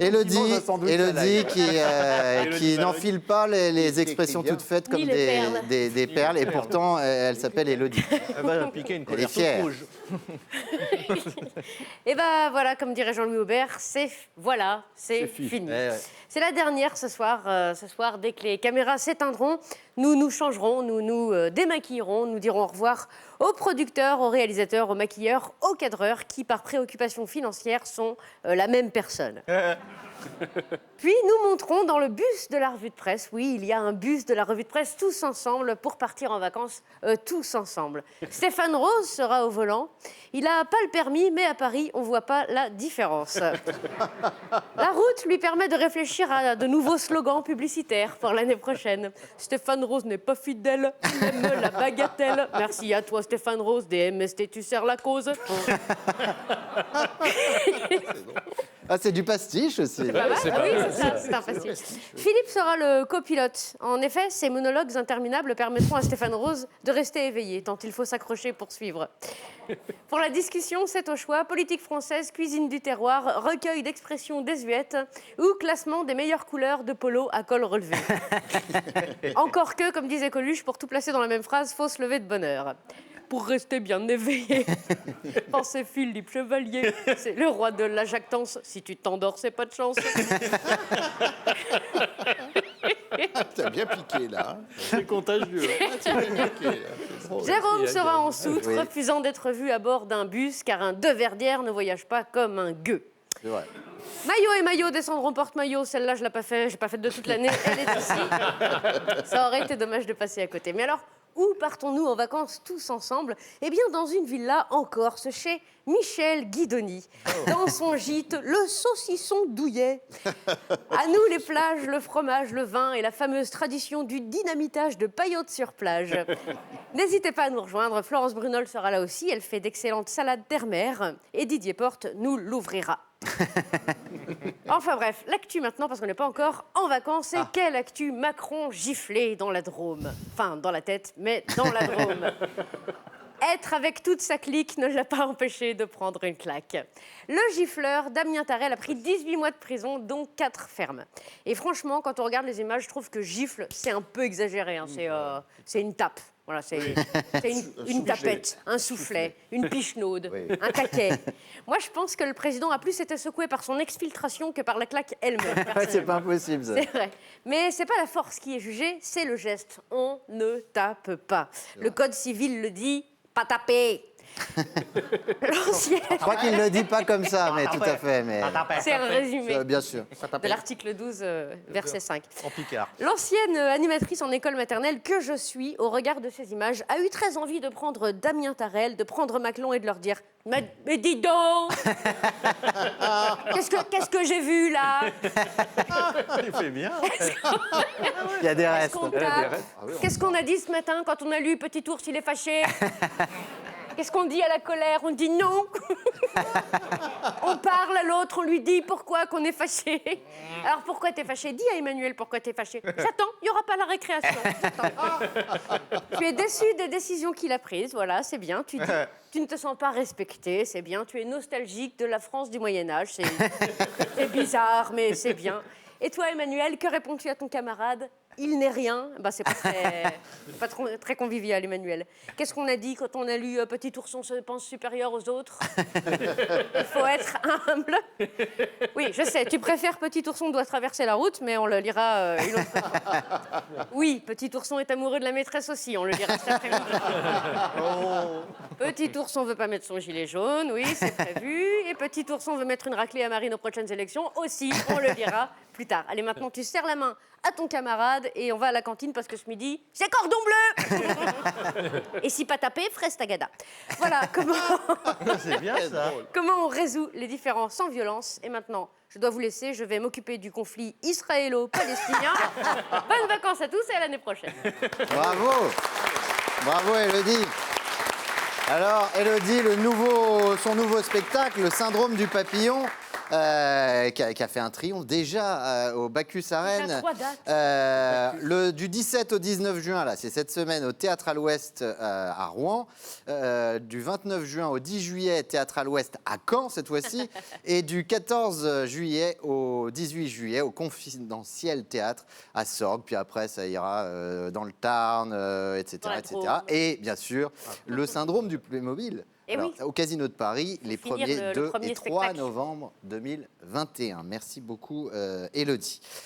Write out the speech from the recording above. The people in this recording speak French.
Élodie qui n'enfile pas les expressions toutes faites comme des perles. Et pourtant, elle s'appelle Élodie. Elle va piquer une colère toute rouge. Et ben voilà, comme dirait Jean-Louis Aubert, c'est fini. C'est la dernière ce soir. Dès que les caméras s'éteindront, nous nous changerons, nous nous démaquillerons, nous dirons au revoir aux producteurs, aux réalisateurs, aux maquilleurs, aux cadreurs qui, par préoccupation financière, sont la même personne. Puis nous monterons dans le bus de la revue de presse. Oui, il y a un bus de la revue de presse tous ensemble pour partir en vacances tous ensemble. Stéphane Rose sera au volant. Il n'a pas le permis, mais à Paris, on ne voit pas la différence. La route lui permet de réfléchir à de nouveaux slogans publicitaires pour l'année prochaine. Stéphane Rose n'est pas fidèle, il aime la bagatelle. Merci à toi, Stéphane Rose, des MST, tu sers la cause. Ah, c'est du pastiche aussi. C'est pas mal. C'est un pastiche. Philippe sera le copilote. En effet, ces monologues interminables permettront à Stéphane Rose de rester éveillé, tant il faut s'accrocher pour suivre. Pour la discussion, c'est au choix politique française, cuisine du terroir, recueil d'expressions désuètes ou classement des meilleures couleurs de polo à col relevé. Encore que, comme disait Coluche, pour tout placer dans la même phrase, faut se lever de bonne heure. Pour rester bien éveillé. Pensez Philippe Chevalier, c'est le roi de la jactance. Si tu t'endors, c'est pas de chance. T'as bien piqué, là. C'est contagieux. Jérôme sera en soute, refusant d'être vu à bord d'un bus, car un deux-verdière ne voyage pas comme un gueux. C'est vrai. Maillot et maillot descendront porte-maillot. Celle-là, je l'ai pas fait. J'ai pas faite de toute l'année. Elle est ici. Ça aurait été dommage de passer à côté. Mais alors, où partons-nous en vacances tous ensemble? Eh bien, dans une villa en Corse, chez Michel Guidoni. Dans son gîte, le saucisson douillet. À nous, les plages, le fromage, le vin et la fameuse tradition du dynamitage de paillotes sur plage. N'hésitez pas à nous rejoindre. Florence Brunol sera là aussi. Elle fait d'excellentes salades terre-mer. Et Didier Porte nous l'ouvrira. Enfin bref, l'actu maintenant, parce qu'on n'est pas encore en vacances, c'est quelle actu Macron giflé dans la Drôme. Enfin, dans la tête, mais dans la Drôme. Être avec toute sa clique ne l'a pas empêché de prendre une claque. Le gifleur, Damien Tarel, a pris 18 mois de prison, dont 4 fermes. Et franchement, quand on regarde les images, je trouve que gifle, c'est un peu exagéré. Hein. C'est une tape. Voilà, c'est une tapette, un soufflet, une pichenaude, un taquet. Moi, je pense que le président a plus été secoué par son exfiltration que par la claque elle-même. C'est pas impossible, ça. C'est vrai. Mais c'est pas la force qui est jugée, c'est le geste. On ne tape pas. Le code civil le dit, pas taper. Je crois qu'il ne le dit pas comme ça, mais tout à fait. Mais... C'est un résumé bien sûr. de l'article 12, verset 5. En picard. L'ancienne animatrice en école maternelle que je suis, au regard de ces images, a eu très envie de prendre Damien Tarel, de prendre Maclon et de leur dire « Mais dis donc Qu'est-ce que j'ai vu, là ?» Il fait bien. Il y a des restes. Qu'est-ce qu'on a dit ce matin quand on a lu « Petit ours, il est fâché » Qu'est-ce qu'on dit à la colère? On dit non. On parle à l'autre, on lui dit pourquoi qu'on est fâché. Alors pourquoi t'es fâché? Dis à Emmanuel pourquoi t'es fâché. J'attends, il n'y aura pas la récréation. Tu es déçu des décisions qu'il a prises, voilà, c'est bien. Tu ne te sens pas respecté, c'est bien. Tu es nostalgique de la France du Moyen-Âge, c'est bizarre, mais c'est bien. Et toi, Emmanuel, que réponds-tu à ton camarade? Il n'est rien. Ben, c'est pas très convivial, Emmanuel. Qu'est-ce qu'on a dit quand on a lu Petit ourson se pense supérieur aux autres? Il faut être humble. Oui, je sais, tu préfères Petit ourson doit traverser la route, mais on le lira une autre fois. Oui, Petit ourson est amoureux de la maîtresse aussi, on le lira cet après-midi. Petit ourson veut pas mettre son gilet jaune, oui, c'est prévu. Et Petit ourson veut mettre une raclée à Marine aux prochaines élections aussi, on le lira plus tard. Allez, maintenant, tu serres la main à ton camarade et on va à la cantine parce que ce midi, c'est cordon bleu. Et si pas tapé, fraise tagada. Voilà comment... C'est bien, ça. Comment on résout les différends sans violence. Et maintenant, je dois vous laisser, je vais m'occuper du conflit israélo-palestinien. Bonnes vacances à tous et à l'année prochaine. Bravo. Bravo, Élodie. Alors, Élodie, son nouveau spectacle, Le syndrome du papillon, qui a fait un triomphe déjà au Bacchus Arène. 3 dates. Du 17 au 19 juin, là, c'est cette semaine au Théâtre à l'Ouest à Rouen. Du 29 juin au 10 juillet, Théâtre à l'Ouest à Caen cette fois-ci. Et du 14 juillet au 18 juillet au Confidentiel Théâtre à Sorgues. Puis après, ça ira dans le Tarn, etc., etc. Et bien sûr, le syndrome du Playmobil. Eh Alors, oui. au Casino de Paris, les finir 1er, le 2 premier et 3 spectacle. novembre 2021. Merci beaucoup, Élodie.